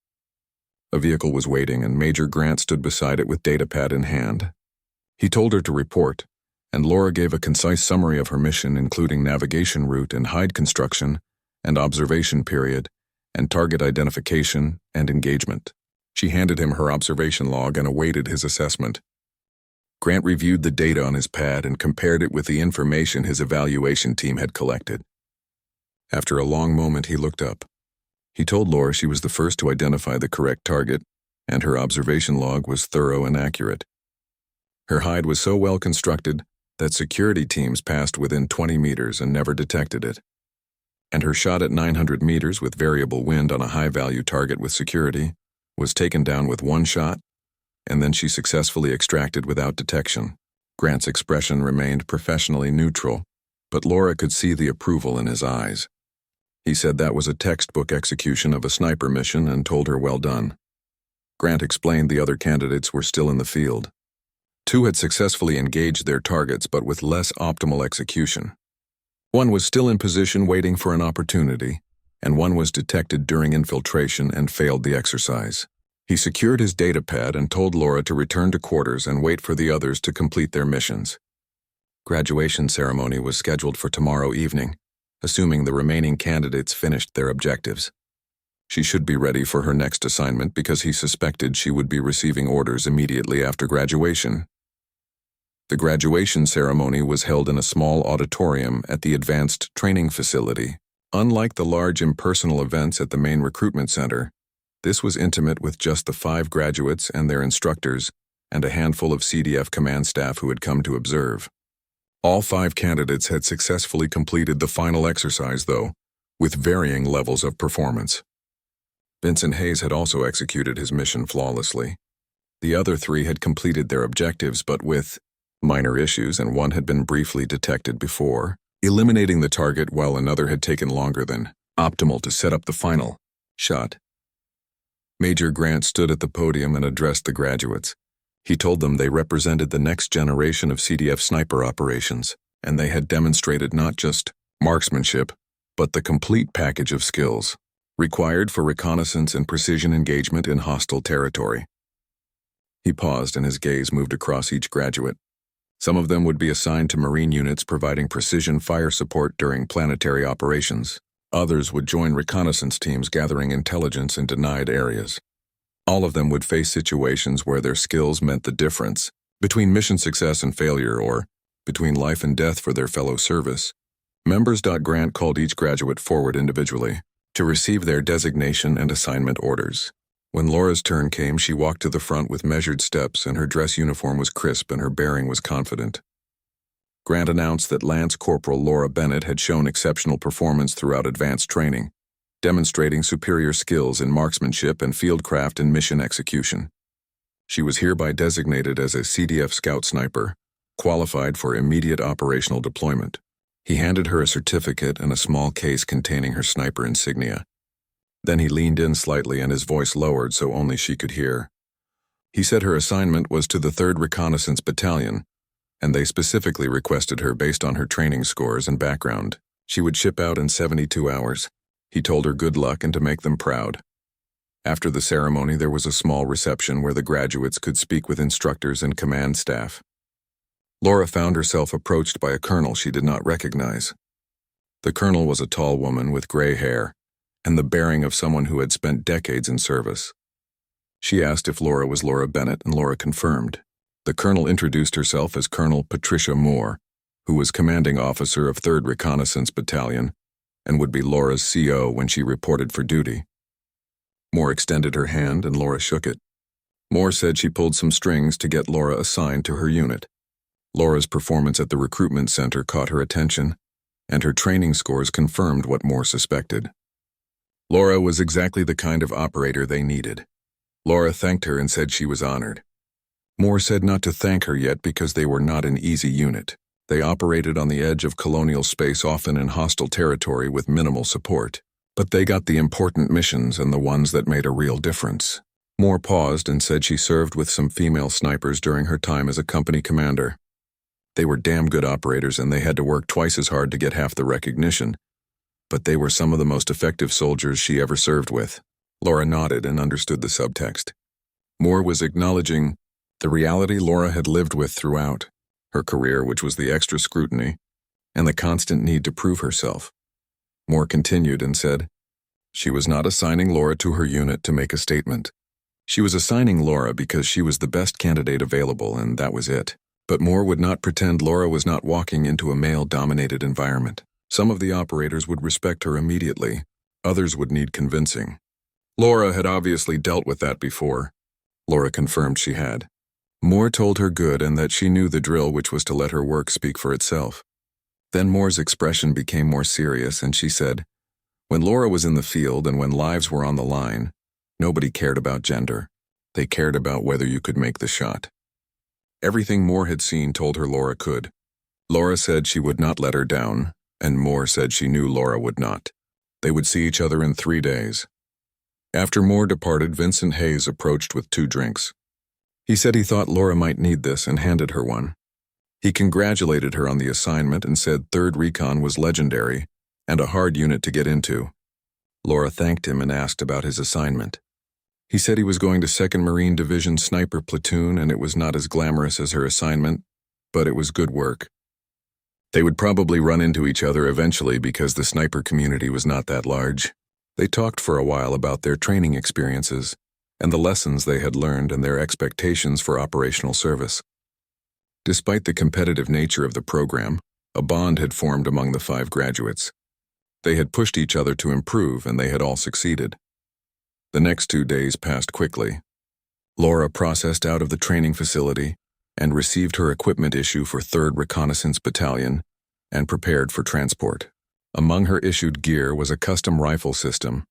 A vehicle was waiting, and Major Grant stood beside it with datapad in hand. He told her to report, and Laura gave a concise summary of her mission, including navigation route and hide construction and observation period, and target identification and engagement. She handed him her observation log and awaited his assessment. Grant reviewed the data on his pad and compared it with the information his evaluation team had collected. After a long moment, he looked up. He told Laura she was the first to identify the correct target, and her observation log was thorough and accurate. Her hide was so well constructed that security teams passed within 20 meters and never detected it. And her shot at 900 meters with variable wind on a high-value target with security was taken down with one shot, and then she successfully extracted without detection. Grant's expression remained professionally neutral, but Laura could see the approval in his eyes. He said that was a textbook execution of a sniper mission and told her well done. Grant explained the other candidates were still in the field. 2 had successfully engaged their targets but with less optimal execution. 1 was still in position waiting for an opportunity, and 1 was detected during infiltration and failed the exercise. He secured his data pad and told Laura to return to quarters and wait for the others to complete their missions. Graduation ceremony was scheduled for tomorrow evening, assuming the remaining candidates finished their objectives. She should be ready for her next assignment because he suspected she would be receiving orders immediately after graduation. The graduation ceremony was held in a small auditorium at the Advanced Training Facility. Unlike the large impersonal events at the main recruitment center, this was intimate with just the 5 graduates and their instructors and a handful of CDF command staff who had come to observe. All 5 candidates had successfully completed the final exercise, though, with varying levels of performance. Vincent Hayes had also executed his mission flawlessly. The other 3 had completed their objectives but with minor issues, and 1 had been briefly detected before, eliminating the target while another had taken longer than optimal to set up the final shot. Major Grant stood at the podium and addressed the graduates. He told them they represented the next generation of CDF sniper operations, and they had demonstrated not just marksmanship, but the complete package of skills required for reconnaissance and precision engagement in hostile territory. He paused and his gaze moved across each graduate. Some of them would be assigned to Marine units providing precision fire support during planetary operations. Others would join reconnaissance teams gathering intelligence in denied areas. All of them would face situations where their skills meant the difference between mission success and failure, or between life and death for their fellow service. Members. Grant called each graduate forward individually to receive their designation and assignment orders. When Laura's turn came, she walked to the front with measured steps, and her dress uniform was crisp and her bearing was confident. Grant announced that Lance Corporal Laura Bennett had shown exceptional performance throughout advanced training, demonstrating superior skills in marksmanship and fieldcraft and mission execution. She was hereby designated as a CDF Scout Sniper, qualified for immediate operational deployment. He handed her a certificate and a small case containing her sniper insignia. Then he leaned in slightly and his voice lowered so only she could hear. He said her assignment was to the 3rd Reconnaissance Battalion, and they specifically requested her based on her training scores and background. She would ship out in 72 hours. He told her good luck and to make them proud. After the ceremony, there was a small reception where the graduates could speak with instructors and command staff. Laura found herself approached by a colonel she did not recognize. The colonel was a tall woman with gray hair and the bearing of someone who had spent decades in service. She asked if Laura was Laura Bennett, and Laura confirmed. The colonel introduced herself as Colonel Patricia Moore, who was commanding officer of 3rd Reconnaissance Battalion and would be Laura's CO when she reported for duty. Moore extended her hand and Laura shook it. Moore said she pulled some strings to get Laura assigned to her unit. Laura's performance at the recruitment center caught her attention, and her training scores confirmed what Moore suspected. Laura was exactly the kind of operator they needed. Laura thanked her and said she was honored. Moore said not to thank her yet because they were not an easy unit. They operated on the edge of colonial space, often in hostile territory with minimal support. But they got the important missions and the ones that made a real difference. Moore paused and said she served with some female snipers during her time as a company commander. They were damn good operators and they had to work twice as hard to get half the recognition. But they were some of the most effective soldiers she ever served with. Laura nodded and understood the subtext. Moore was acknowledging the reality Laura had lived with throughout her career, which was the extra scrutiny and the constant need to prove herself. Moore continued and said, She was not assigning Laura to her unit to make a statement. She was assigning Laura because she was the best candidate available, and that was it. But Moore would not pretend Laura was not walking into a male-dominated environment. Some of the operators would respect her immediately. Others would need convincing. Laura had obviously dealt with that before. Laura confirmed she had. Moore told her good and that she knew the drill, which was to let her work speak for itself. Then Moore's expression became more serious, and she said, "When Laura was in the field and when lives were on the line, nobody cared about gender. They cared about whether you could make the shot." Everything Moore had seen told her Laura could. Laura said she would not let her down, and Moore said she knew Laura would not. They would see each other in 3 days. After Moore departed, Vincent Hayes approached with 2 drinks. He said he thought Laura might need this and handed her one. He congratulated her on the assignment and said 3rd Recon was legendary and a hard unit to get into. Laura thanked him and asked about his assignment. He said he was going to 2nd Marine Division Sniper Platoon and it was not as glamorous as her assignment, but it was good work. They would probably run into each other eventually because the sniper community was not that large. They talked for a while about their training experiences and the lessons they had learned and their expectations for operational service. Despite the competitive nature of the program, a bond had formed among the 5 graduates. They had pushed each other to improve, and they had all succeeded. The next 2 days passed quickly. Laura processed out of the training facility and received her equipment issue for 3rd Reconnaissance Battalion and prepared for transport. Among her issued gear was a custom rifle system,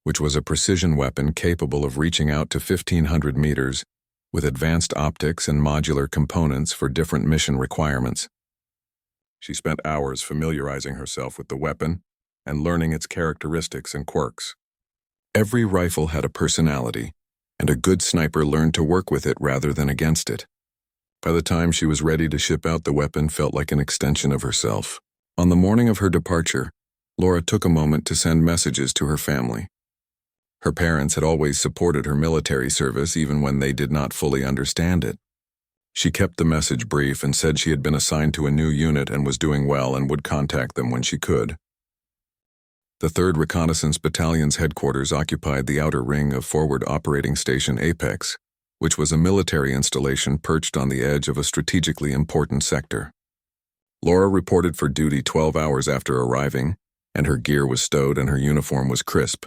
which was a precision weapon capable of reaching out to 1,500 meters with advanced optics and modular components for different mission requirements. She spent hours familiarizing herself with the weapon and learning its characteristics and quirks. Every rifle had a personality, and a good sniper learned to work with it rather than against it. By the time she was ready to ship out, the weapon felt like an extension of herself. On the morning of her departure, Laura took a moment to send messages to her family. Her parents had always supported her military service even when they did not fully understand it. She kept the message brief and said she had been assigned to a new unit and was doing well and would contact them when she could. The 3rd Reconnaissance Battalion's headquarters occupied the outer ring of Forward Operating Station Apex, which was a military installation perched on the edge of a strategically important sector. Laura reported for duty 12 hours after arriving, and her gear was stowed and her uniform was crisp.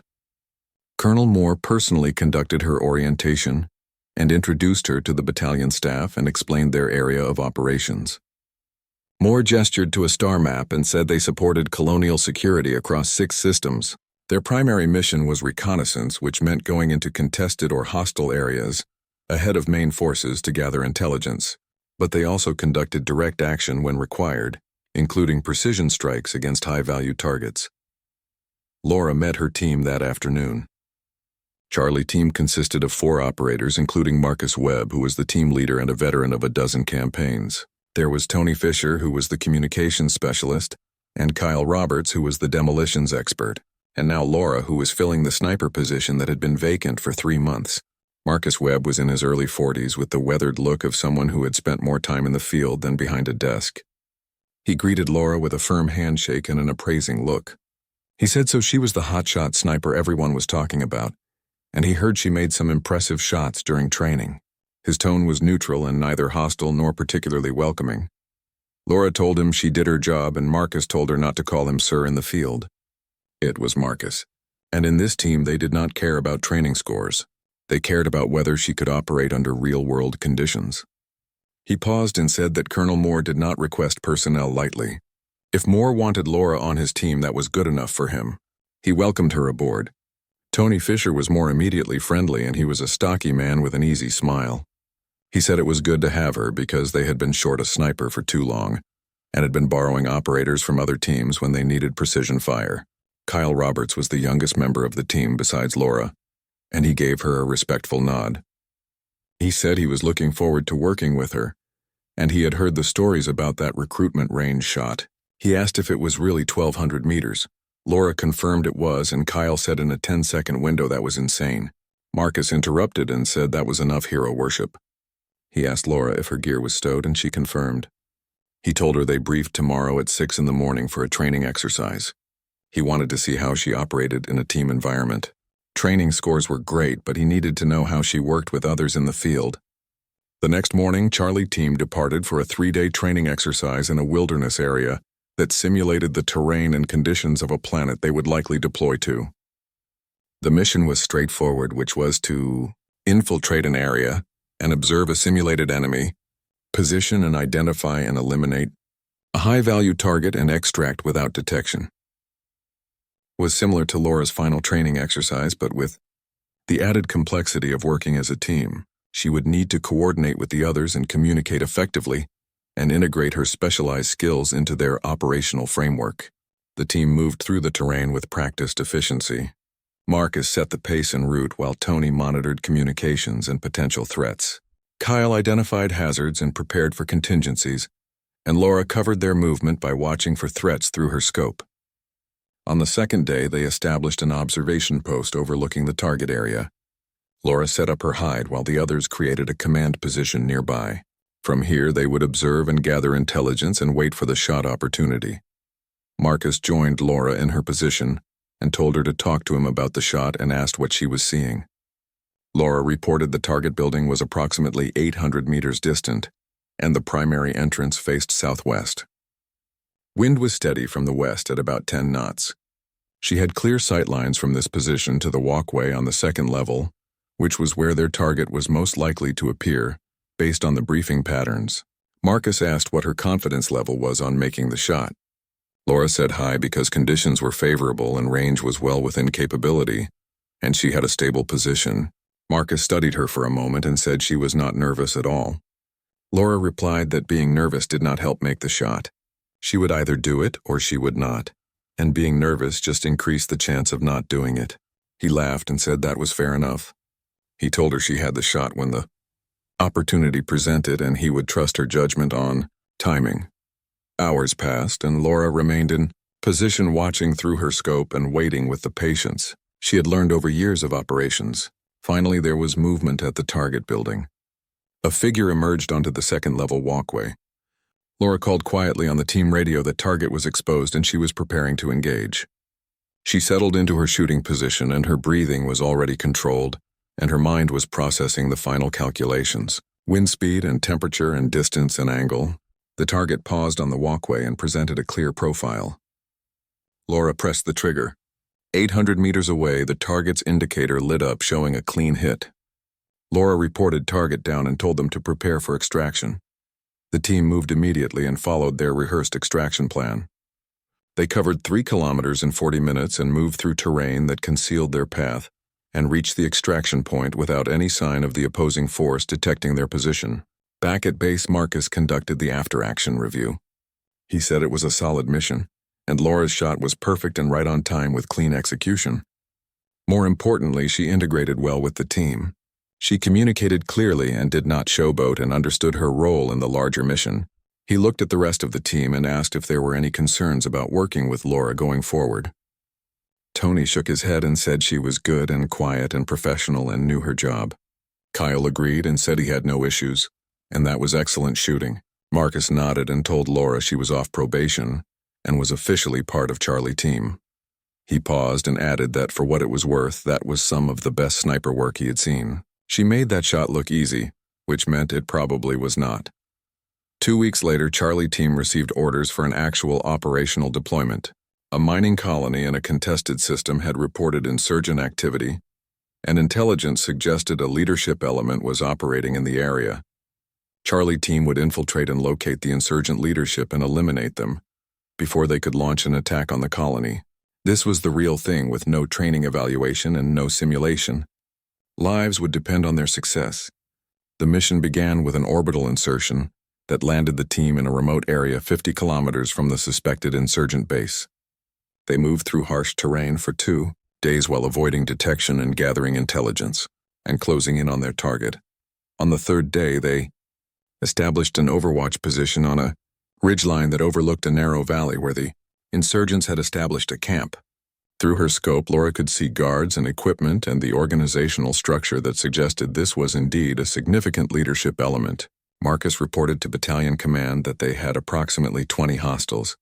Colonel Moore personally conducted her orientation and introduced her to the battalion staff and explained their area of operations. Moore gestured to a star map and said they supported colonial security across 6 systems. Their primary mission was reconnaissance, which meant going into contested or hostile areas ahead of main forces to gather intelligence, but they also conducted direct action when required, including precision strikes against high-value targets. Laura met her team that afternoon. Charlie team consisted of 4 operators, including Marcus Webb, who was the team leader and a veteran of a dozen campaigns. There was Tony Fisher, who was the communications specialist, and Kyle Roberts, who was the demolitions expert, and now Laura, who was filling the sniper position that had been vacant for 3 months. Marcus Webb was in his early 40s with the weathered look of someone who had spent more time in the field than behind a desk. He greeted Laura with a firm handshake and an appraising look. He said so she was the hotshot sniper everyone was talking about, and he heard she made some impressive shots during training. His tone was neutral and neither hostile nor particularly welcoming. Laura told him she did her job, and Marcus told her not to call him sir in the field. It was Marcus. And in this team they did not care about training scores. They cared about whether she could operate under real-world conditions. He paused and said that Colonel Moore did not request personnel lightly. If Moore wanted Laura on his team, that was good enough for him. He welcomed her aboard. Tony Fisher was more immediately friendly, and he was a stocky man with an easy smile. He said it was good to have her because they had been short a sniper for too long and had been borrowing operators from other teams when they needed precision fire. Kyle Roberts was the youngest member of the team besides Laura, and he gave her a respectful nod. He said he was looking forward to working with her, and he had heard the stories about that recruitment range shot. He asked if it was really 1,200 meters. Laura confirmed it was, and Kyle said in a 10-second window that was insane. Marcus interrupted and said that was enough hero worship. He asked Laura if her gear was stowed, and she confirmed. He told her they briefed tomorrow at 6 in the morning for a training exercise. He wanted to see how she operated in a team environment. Training scores were great, but he needed to know how she worked with others in the field. The next morning, Charlie team departed for a 3-day training exercise in a wilderness area that simulated the terrain and conditions of a planet they would likely deploy to. The mission was straightforward, which was to infiltrate an area and observe a simulated enemy, position and identify and eliminate a high-value target and extract without detection. It was similar to Laura's final training exercise, but with the added complexity of working as a team. She would need to coordinate with the others and communicate effectively and integrate her specialized skills into their operational framework. The team moved through the terrain with practiced efficiency. Marcus set the pace and route while Tony monitored communications and potential threats. Kyle identified hazards and prepared for contingencies, and Laura covered their movement by watching for threats through her scope. On the second day, they established an observation post overlooking the target area. Laura set up her hide while the others created a command position nearby. From here, they would observe and gather intelligence and wait for the shot opportunity. Marcus joined Laura in her position and told her to talk to him about the shot and asked what she was seeing. Laura reported the target building was approximately 800 meters distant, and the primary entrance faced southwest. Wind was steady from the west at about 10 knots. She had clear sight lines from this position to the walkway on the second level, which was where their target was most likely to appear, based on the briefing patterns. Marcus asked what her confidence level was on making the shot. Laura said high because conditions were favorable and range was well within capability, and she had a stable position. Marcus studied her for a moment and said she was not nervous at all. Laura replied that being nervous did not help make the shot. She would either do it or she would not, and being nervous just increased the chance of not doing it. He laughed and said that was fair enough. He told her she had the shot when the opportunity presented and he would trust her judgment on timing. Hours passed and Laura remained in position watching through her scope and waiting with the patience she had learned over years of operations. Finally, there was movement at the target building. A figure emerged onto the second-level walkway. Laura called quietly on the team radio that target was exposed and she was preparing to engage. She settled into her shooting position and her breathing was already controlled, and her mind was processing the final calculations. Wind speed and temperature and distance and angle. The target paused on the walkway and presented a clear profile. Laura pressed the trigger. 800 meters away, the target's indicator lit up, showing a clean hit. Laura reported target down and told them to prepare for extraction. The team moved immediately and followed their rehearsed extraction plan. They covered 3 kilometers in 40 minutes and moved through terrain that concealed their path and reached the extraction point without any sign of the opposing force detecting their position. Back at base, Marcus conducted the after-action review. He said it was a solid mission, and Laura's shot was perfect and right on time with clean execution. More importantly, she integrated well with the team. She communicated clearly and did not showboat and understood her role in the larger mission. He looked at the rest of the team and asked if there were any concerns about working with Laura going forward. Tony shook his head and said she was good and quiet and professional and knew her job. Kyle agreed and said he had no issues, and that was excellent shooting. Marcus nodded and told Laura she was off probation and was officially part of Charlie team. He paused and added that for what it was worth, that was some of the best sniper work he had seen. She made that shot look easy, which meant it probably was not. 2 weeks later, Charlie team received orders for an actual operational deployment. A mining colony in a contested system had reported insurgent activity, and intelligence suggested a leadership element was operating in the area. Charlie team would infiltrate and locate the insurgent leadership and eliminate them before they could launch an attack on the colony. This was the real thing with no training evaluation and no simulation. Lives would depend on their success. The mission began with an orbital insertion that landed the team in a remote area 50 kilometers from the suspected insurgent base. They moved through harsh terrain for 2 days while avoiding detection and gathering intelligence, and closing in on their target. On the 3rd day, they established an overwatch position on a ridgeline that overlooked a narrow valley where the insurgents had established a camp. Through her scope, Laura could see guards and equipment and the organizational structure that suggested this was indeed a significant leadership element. Marcus reported to battalion command that they had approximately 20 hostiles,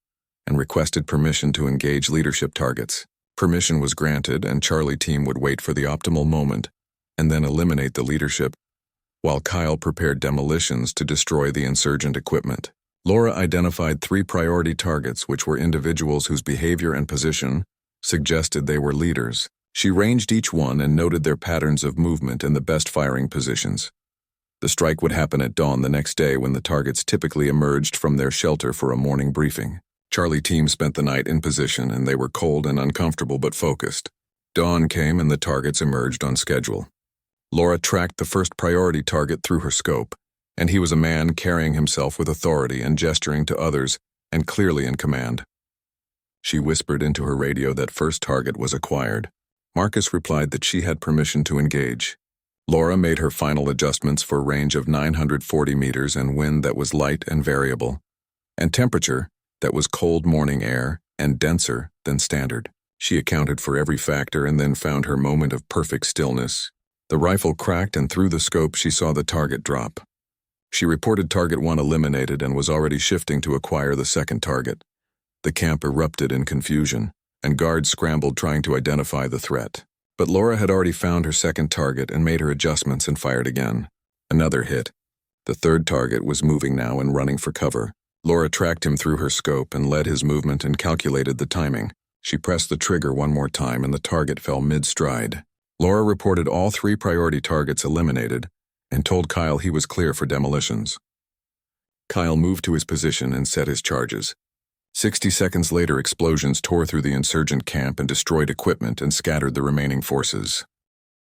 and requested permission to engage leadership targets. Permission was granted, and Charlie team would wait for the optimal moment and then eliminate the leadership, while Kyle prepared demolitions to destroy the insurgent equipment. Laura identified 3 priority targets, which were individuals whose behavior and position suggested they were leaders. She ranged each one and noted their patterns of movement and the best firing positions. The strike would happen at dawn the next day, when the targets typically emerged from their shelter for a morning briefing. Charlie team spent the night in position, and they were cold and uncomfortable but focused. Dawn came and the targets emerged on schedule. Laura tracked the first priority target through her scope, and he was a man carrying himself with authority and gesturing to others and clearly in command. She whispered into her radio that first target was acquired. Marcus replied that she had permission to engage. Laura made her final adjustments for range of 940 meters and wind that was light and variable, and temperature that was cold morning air and denser than standard. She accounted for every factor and then found her moment of perfect stillness. The rifle cracked, and through the scope she saw the target drop. She reported target 1 eliminated and was already shifting to acquire the second target. The camp erupted in confusion, and guards scrambled trying to identify the threat. But Laura had already found her second target and made her adjustments and fired again. Another hit. The third target was moving now and running for cover. Laura tracked him through her scope and led his movement and calculated the timing. She pressed the trigger one more time and the target fell mid-stride. Laura reported all 3 priority targets eliminated and told Kyle he was clear for demolitions. Kyle moved to his position and set his charges. 60 seconds later, explosions tore through the insurgent camp and destroyed equipment and scattered the remaining forces.